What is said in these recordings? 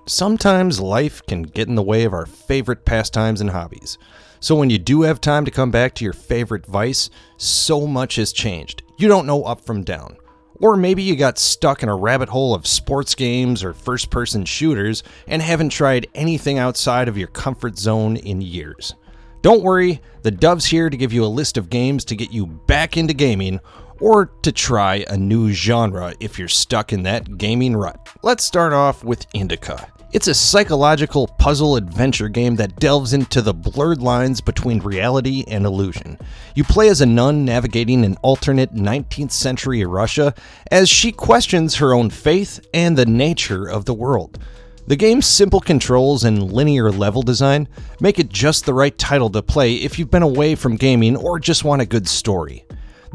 Sometimes life can get in the way of our favorite pastimes and hobbies. So when you do have time to come back to your favorite vice, so much has changed. You don't know up from down. Or maybe you got stuck in a rabbit hole of sports games or first-person shooters and haven't tried anything outside of your comfort zone in years. Don't worry, the Dove's here to give you a list of games to get you back into gaming or to try a new genre if you're stuck in that gaming rut. Let's start off with Indika. It's a psychological puzzle adventure game that delves into the blurred lines between reality and illusion. You play as a nun navigating an alternate 19th century Russia as she questions her own faith and the nature of the world. The game's simple controls and linear level design make it just the right title to play if you've been away from gaming or just want a good story.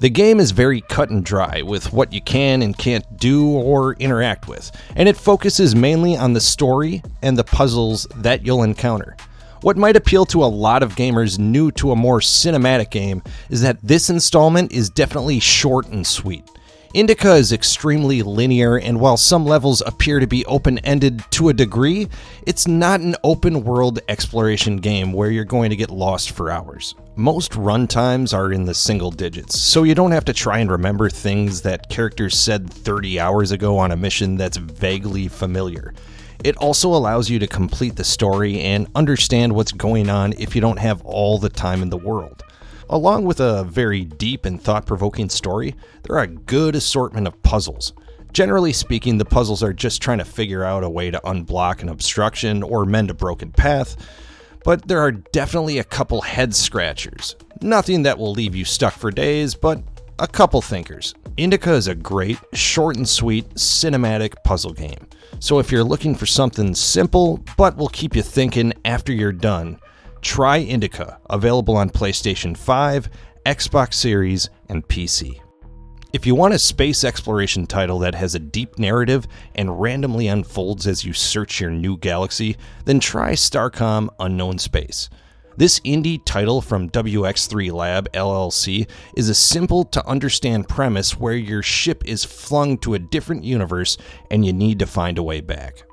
The game is very cut and dry with what you can and can't do or interact with, and it focuses mainly on the story and the puzzles that you'll encounter. What might appeal to a lot of gamers new to a more cinematic game is that this installment is definitely short and sweet. Indika is extremely linear, and while some levels appear to be open-ended to a degree, it's not an open-world exploration game where you're going to get lost for hours. Most run times are in the single digits, so you don't have to try and remember things that characters said 30 hours ago on a mission that's vaguely familiar. It also allows you to complete the story and understand what's going on if you don't have all the time in the world. Along with a very deep and thought-provoking story, there are a good assortment of puzzles. Generally speaking, the puzzles are just trying to figure out a way to unblock an obstruction or mend a broken path, but there are definitely a couple head-scratchers. Nothing that will leave you stuck for days, but a couple thinkers. Indika is a great, short and sweet, cinematic puzzle game. So if you're looking for something simple, but will keep you thinking after you're done, try Indika, available on PlayStation 5, Xbox Series, and PC. If you want a space exploration title that has a deep narrative and randomly unfolds as you search your new galaxy, then try Starcomm Unknown Space. This indie title from WX3 Lab LLC is a simple to understand premise where your ship is flung to a different universe and you need to find a way back.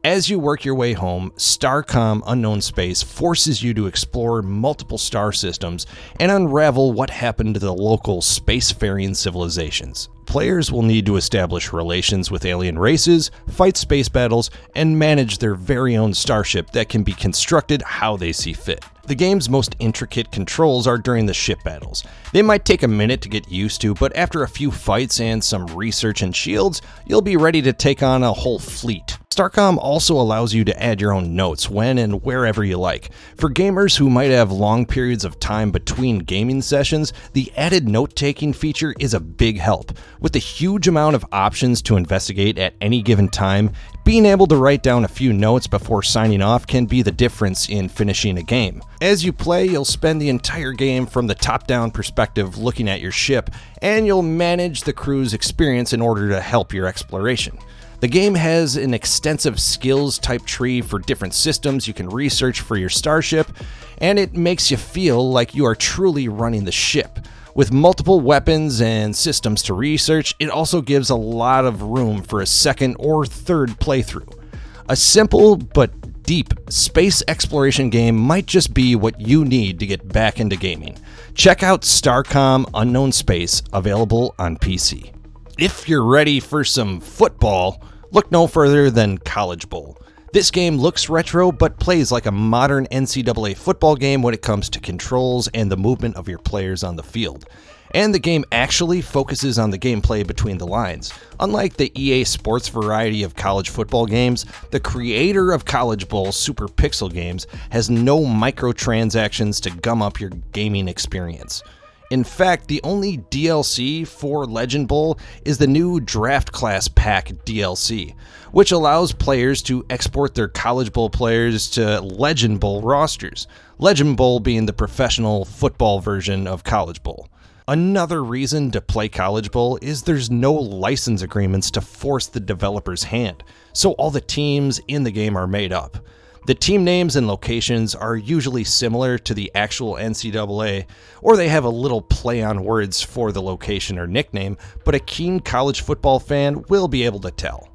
As you work your way home, Starcomm Unknown Space forces you to explore multiple star systems and unravel what happened to the local spacefaring civilizations. Players will need to establish relations with alien races, fight space battles, and manage their very own starship that can be constructed how they see fit. The game's most intricate controls are during the ship battles. They might take a minute to get used to, but after a few fights and some research and shields, you'll be ready to take on a whole fleet. Starcomm also allows you to add your own notes when and wherever you like. For gamers who might have long periods of time between gaming sessions, the added note-taking feature is a big help. With the huge amount of options to investigate at any given time, being able to write down a few notes before signing off can be the difference in finishing a game. As you play, you'll spend the entire game from the top-down perspective looking at your ship, and you'll manage the crew's experience in order to help your exploration. The game has an extensive skills type tree for different systems you can research for your starship, and it makes you feel like you are truly running the ship. With multiple weapons and systems to research, it also gives a lot of room for a second or third playthrough. A simple but deep space exploration game might just be what you need to get back into gaming. Check out Starcomm Unknown Space, available on PC. If you're ready for some football, look no further than College Bowl. This game looks retro, but plays like a modern NCAA football game when it comes to controls and the movement of your players on the field. And the game actually focuses on the gameplay between the lines. Unlike the EA Sports variety of college football games, the creator of College Bowl, Super Pixel Games, has no microtransactions to gum up your gaming experience. In fact, the only DLC for Legend Bowl is the new Draft Class Pack DLC, which allows players to export their College Bowl players to Legend Bowl rosters, Legend Bowl being the professional football version of College Bowl. Another reason to play College Bowl is there's no license agreements to force the developer's hand, so all the teams in the game are made up. The team names and locations are usually similar to the actual NCAA, or they have a little play on words for the location or nickname, but a keen college football fan will be able to tell.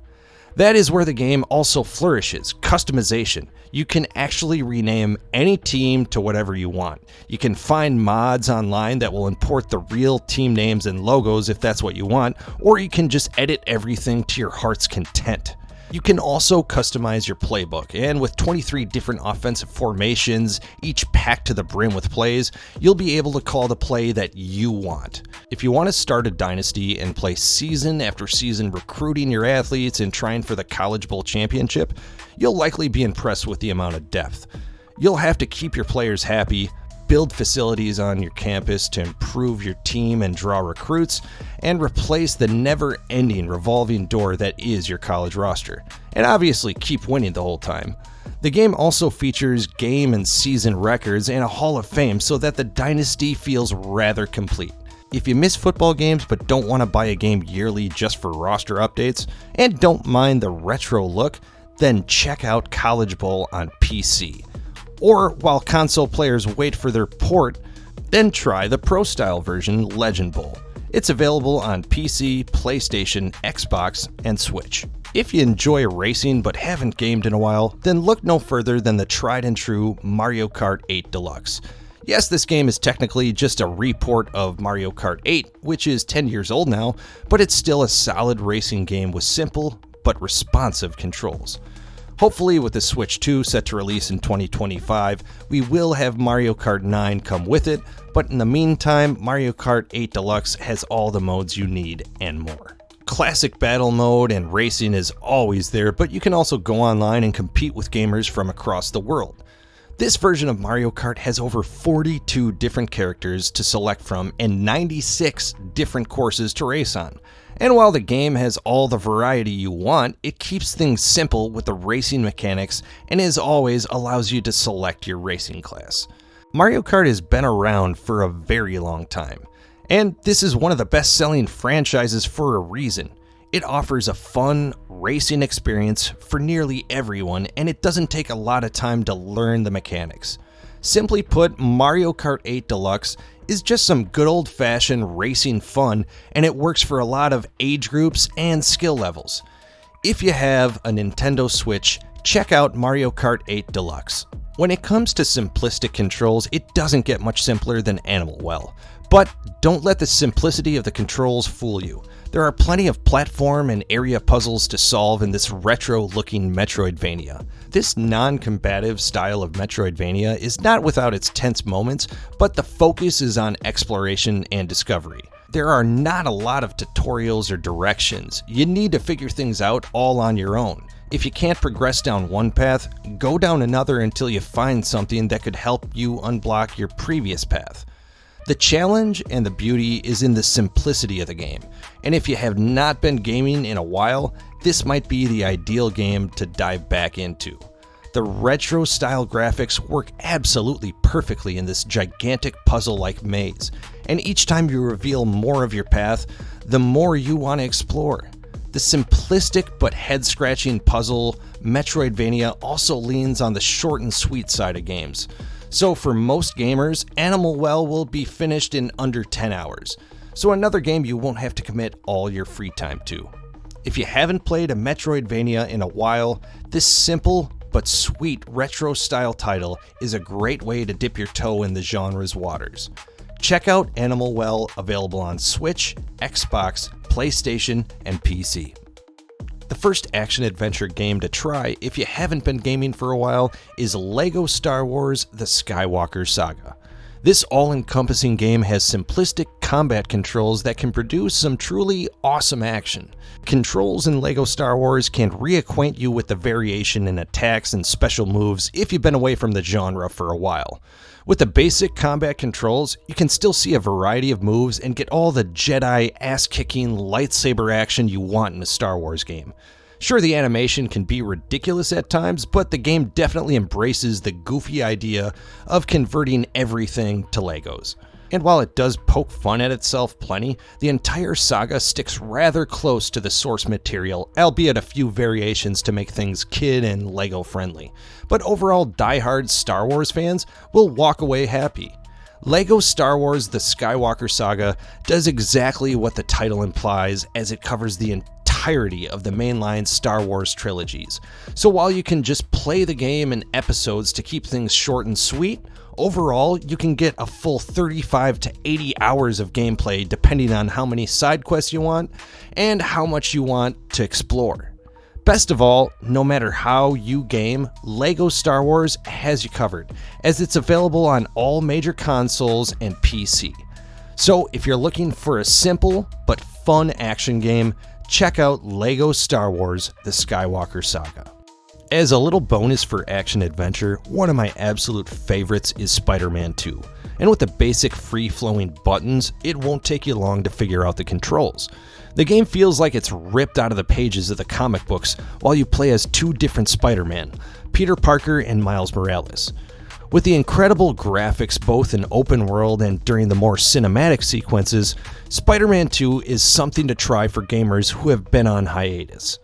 That is where the game also flourishes, customization. You can actually rename any team to whatever you want. You can find mods online that will import the real team names and logos if that's what you want, or you can just edit everything to your heart's content. You can also customize your playbook, and with 23 different offensive formations, each packed to the brim with plays, you'll be able to call the play that you want. If you want to start a dynasty and play season after season recruiting your athletes and trying for the College Bowl championship, you'll likely be impressed with the amount of depth. You'll have to keep your players happy, build facilities on your campus to improve your team and draw recruits, and replace the never-ending revolving door that is your college roster. And obviously keep winning the whole time. The game also features game and season records and a Hall of Fame so that the dynasty feels rather complete. If you miss football games but don't want to buy a game yearly just for roster updates, and don't mind the retro look, then check out College Bowl on PC. Or while console players wait for their port, then try the Pro Style version, Legend Bowl. It's available on PC, PlayStation, Xbox, and Switch. If you enjoy racing but haven't gamed in a while, then look no further than the tried and true Mario Kart 8 Deluxe. Yes, this game is technically just a report of Mario Kart 8, which is 10 years old now, but it's still a solid racing game with simple but responsive controls. Hopefully with the Switch 2 set to release in 2025, we will have Mario Kart 9 come with it, but in the meantime, Mario Kart 8 Deluxe has all the modes you need and more. Classic battle mode and racing is always there, but you can also go online and compete with gamers from across the world. This version of Mario Kart has over 42 different characters to select from and 96 different courses to race on. And while the game has all the variety you want, it keeps things simple with the racing mechanics and as always allows you to select your racing class. Mario Kart has been around for a very long time, and this is one of the best-selling franchises for a reason. It offers a fun, racing experience for nearly everyone, and it doesn't take a lot of time to learn the mechanics. Simply put, Mario Kart 8 Deluxe is just some good old-fashioned racing fun, and it works for a lot of age groups and skill levels. If you have a Nintendo Switch, check out Mario Kart 8 Deluxe. When it comes to simplistic controls, it doesn't get much simpler than Animal Well. But don't let the simplicity of the controls fool you. There are plenty of platform and area puzzles to solve in this retro-looking Metroidvania. This non-combative style of Metroidvania is not without its tense moments, but the focus is on exploration and discovery. There are not a lot of tutorials or directions. You need to figure things out all on your own. If you can't progress down one path, go down another until you find something that could help you unblock your previous path. The challenge and the beauty is in the simplicity of the game, and if you have not been gaming in a while, this might be the ideal game to dive back into. The retro-style graphics work absolutely perfectly in this gigantic puzzle-like maze, and each time you reveal more of your path, the more you want to explore. The simplistic but head-scratching puzzle Metroidvania also leans on the short and sweet side of games. So for most gamers, Animal Well will be finished in under 10 hours. So another game you won't have to commit all your free time to. If you haven't played a Metroidvania in a while, this simple but sweet retro-style title is a great way to dip your toe in the genre's waters. Check out Animal Well, available on Switch, Xbox, PlayStation, and PC. The first action-adventure game to try, if you haven't been gaming for a while, is LEGO Star Wars: The Skywalker Saga. This all-encompassing game has simplistic combat controls that can produce some truly awesome action. Controls in LEGO Star Wars can reacquaint you with the variation in attacks and special moves if you've been away from the genre for a while. With the basic combat controls, you can still see a variety of moves and get all the Jedi ass-kicking lightsaber action you want in a Star Wars game. Sure, the animation can be ridiculous at times, but the game definitely embraces the goofy idea of converting everything to Legos. And while it does poke fun at itself plenty, the entire saga sticks rather close to the source material, albeit a few variations to make things kid and Lego friendly. But overall, die-hard Star Wars fans will walk away happy. LEGO Star Wars: The Skywalker Saga does exactly what the title implies, as it covers the entire entirety of the mainline Star Wars trilogies. So while you can just play the game in episodes to keep things short and sweet, overall you can get a full 35 to 80 hours of gameplay depending on how many side quests you want and how much you want to explore. Best of all, no matter how you game, LEGO Star Wars has you covered, as it's available on all major consoles and PC. So if you're looking for a simple but fun action game, check out LEGO Star Wars: The Skywalker Saga. As a little bonus for action adventure, one of my absolute favorites is Spider-Man 2. And with the basic free-flowing buttons, it won't take you long to figure out the controls. The game feels like it's ripped out of the pages of the comic books while you play as two different Spider-Man, Peter Parker and Miles Morales. With the incredible graphics both in open world and during the more cinematic sequences, Spider-Man 2 is something to try for gamers who have been on hiatus.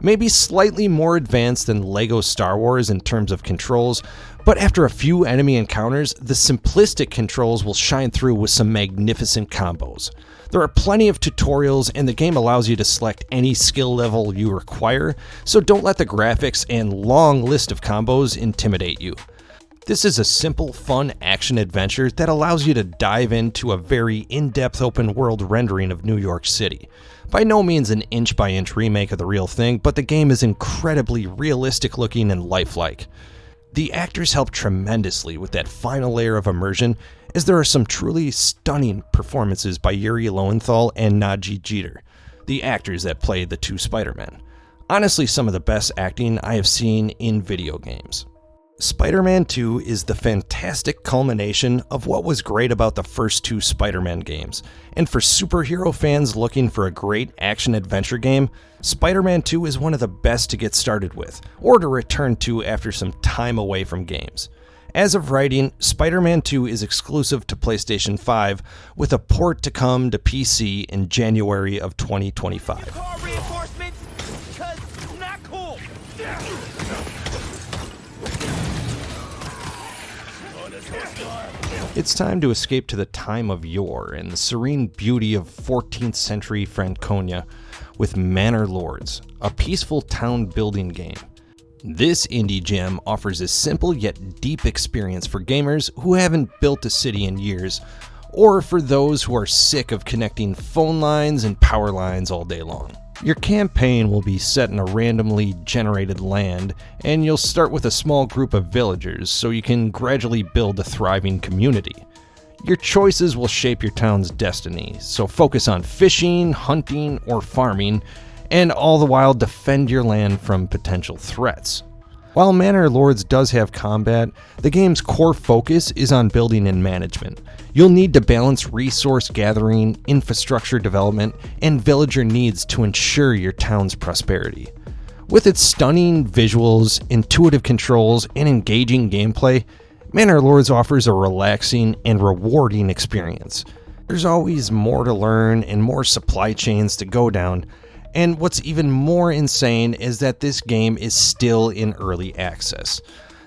Maybe slightly more advanced than LEGO Star Wars in terms of controls, but after a few enemy encounters, the simplistic controls will shine through with some magnificent combos. There are plenty of tutorials, and the game allows you to select any skill level you require, so don't let the graphics and long list of combos intimidate you. This is a simple, fun action adventure that allows you to dive into a very in-depth open world rendering of New York City. By no means an inch-by-inch remake of the real thing, but the game is incredibly realistic looking and lifelike. The actors help tremendously with that final layer of immersion, as there are some truly stunning performances by Yuri Lowenthal and Nadji Jeter, the actors that play the two Spider-Men. Honestly, some of the best acting I have seen in video games. Spider-Man 2 is the fantastic culmination of what was great about the first two Spider-Man games, and for superhero fans looking for a great action-adventure game, Spider-Man 2 is one of the best to get started with, or to return to after some time away from games. As of writing, Spider-Man 2 is exclusive to PlayStation 5, with a port to come to PC in January of 2025. It's time to escape to the time of yore and the serene beauty of 14th century Franconia with Manor Lords, a peaceful town building game. This indie gem offers a simple yet deep experience for gamers who haven't built a city in years, or for those who are sick of connecting phone lines and power lines all day long. Your campaign will be set in a randomly generated land, and you'll start with a small group of villagers so you can gradually build a thriving community. Your choices will shape your town's destiny, so focus on fishing, hunting, or farming, and all the while defend your land from potential threats. While Manor Lords does have combat, the game's core focus is on building and management. You'll need to balance resource gathering, infrastructure development, and villager needs to ensure your town's prosperity. With its stunning visuals, intuitive controls, and engaging gameplay, Manor Lords offers a relaxing and rewarding experience. There's always more to learn and more supply chains to go down, and what's even more insane is that this game is still in early access.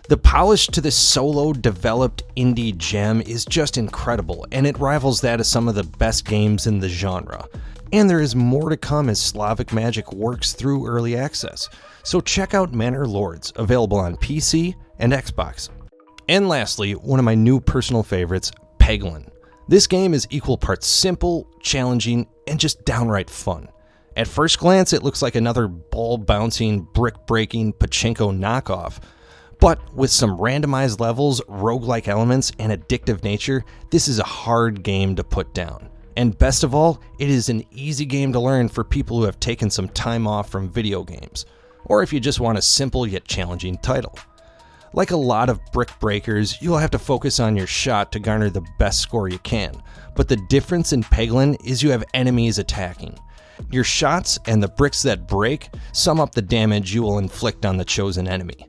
The polish to this solo developed indie gem is just incredible, and it rivals that of some of the best games in the genre. And there is more to come as Slavic Magic works through early access. So check out Manor Lords, available on PC and Xbox. And lastly, one of my new personal favorites, Peglin. This game is equal parts simple, challenging, and just downright fun. At first glance, it looks like another ball-bouncing, brick-breaking pachinko knockoff. But with some randomized levels, roguelike elements, and addictive nature, this is a hard game to put down. And best of all, it is an easy game to learn for people who have taken some time off from video games, or if you just want a simple yet challenging title. Like a lot of brick breakers, you'll have to focus on your shot to garner the best score you can, but the difference in Peglin is you have enemies attacking. Your shots and the bricks that break sum up the damage you will inflict on the chosen enemy.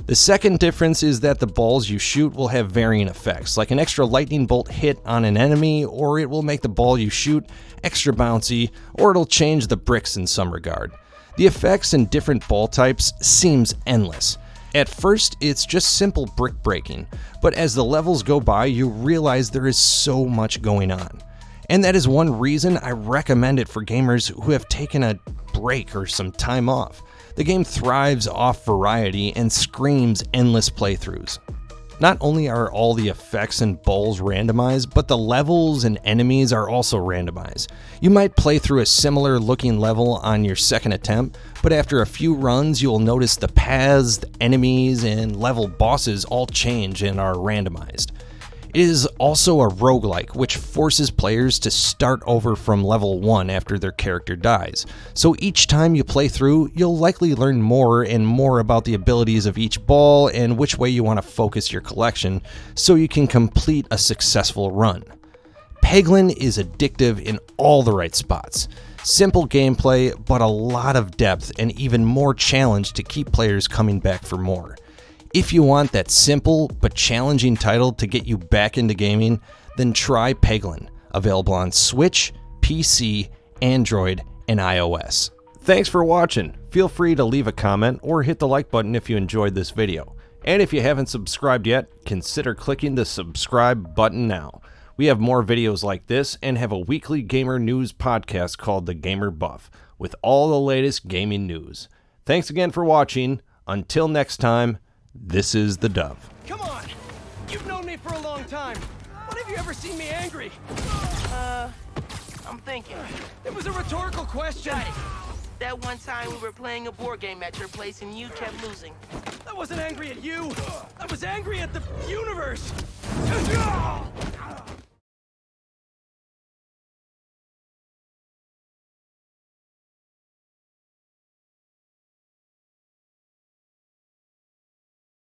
The second difference is that the balls you shoot will have varying effects, like an extra lightning bolt hit on an enemy, or it will make the ball you shoot extra bouncy, or it'll change the bricks in some regard. The effects in different ball types seems endless. At first, it's just simple brick breaking, but as the levels go by, you realize there is so much going on. And that is one reason I recommend it for gamers who have taken a break or some time off. The game thrives off variety and screams endless playthroughs. Not only are all the effects and bowls randomized, but the levels and enemies are also randomized. You might play through a similar looking level on your second attempt, but after a few runs you will notice the paths, the enemies, and level bosses all change and are randomized. It is also a roguelike, which forces players to start over from level 1 after their character dies. So each time you play through, you'll likely learn more and more about the abilities of each ball and which way you want to focus your collection so you can complete a successful run. Peglin is addictive in all the right spots. Simple gameplay, but a lot of depth and even more challenge to keep players coming back for more. If you want that simple but challenging title to get you back into gaming, then try Peglin, available on Switch, PC, Android, and iOS. Thanks for watching. Feel free to leave a comment or hit the like button if you enjoyed this video. And if you haven't subscribed yet, consider clicking the subscribe button now. We have more videos like this and have a weekly gamer news podcast called The Gamer Buff, with all the latest gaming news. Thanks again for watching. Until next time, this is the Dove. Come on! You've known me for a long time. When have you ever seen me angry? I'm thinking. It was a rhetorical question. Got it. That one time we were playing a board game at your place and you kept losing. I wasn't angry at you. I was angry at the universe.